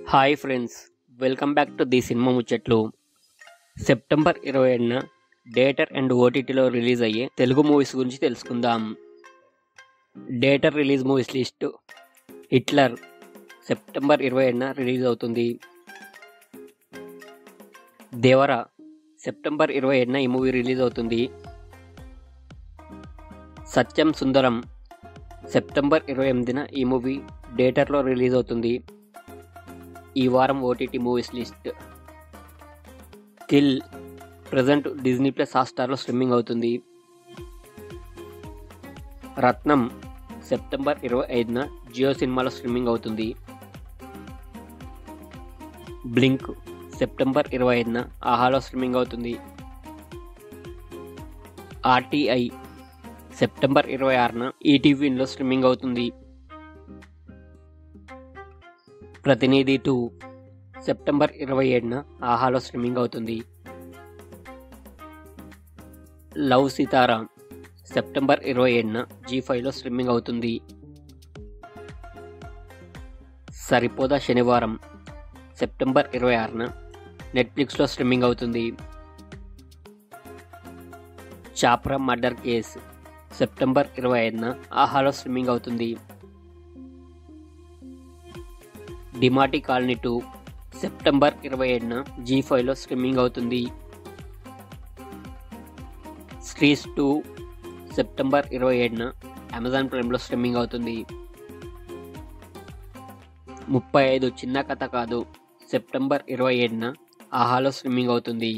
Hi friends, welcome back to the cinema ముచ్చట్లు. September 27న theatre and ఓటీటీలో release అయ్యే తెలుగు మూవీస్ గురించి తెలుసుకుందాం. Theatre release movies list. Hitler September 27న రిలీజ్ అవుతుంది. దేవర సెప్టెంబర్ 27న ఈ మూవీ రిలీజ్ అవుతుంది. సత్యం సుందరం సెప్టెంబర్ 28న ఈ మూవీ డేటర్లో రిలీజ్ అవుతుంది. ఈ వారం OTT movies list. Kill present Disney plus హాట్‌స్టార్లో స్ట్రీమింగ్ అవుతుంది. రత్నం సెప్టెంబర్ 25న జియో సినిమాలో స్ట్రీమింగ్ అవుతుంది. బ్లింక్ సెప్టెంబర్ 25న ఆహాలో స్ట్రీమింగ్ అవుతుంది. ఆర్టీఐ సెప్టెంబర్ 26న ఈటీవీలో స్ట్రీమింగ్ అవుతుంది. ప్రతినిధి 2 సెప్టెంబర్ 27న ఆహాలో స్ట్రీమింగ్ అవుతుంది. లవ్ సితారా సెప్టెంబర్ 27న జీ5లో స్ట్రీమింగ్ అవుతుంది. సరిపోదా శనివారం సెప్టెంబర్ 26న నెట్ఫ్లిక్స్లో స్ట్రీమింగ్ అవుతుంది. చాప్రా మర్డర్ కేస్ సెప్టెంబర్ 25న ఆహాలో స్ట్రీమింగ్ అవుతుంది. డిమాటి కాలనీ 2 సెప్టెంబర్ 27న జీ5లో స్ట్రీమింగ్ అవుతుంది. స్ట్రీస్ 2 సెప్టెంబర్ 27న అమెజాన్ ప్రైమ్లో స్ట్రీమింగ్ అవుతుంది. 35 చిన్న కథ కాదు సెప్టెంబర్ 27న ఆహాలో స్ట్రీమింగ్ అవుతుంది.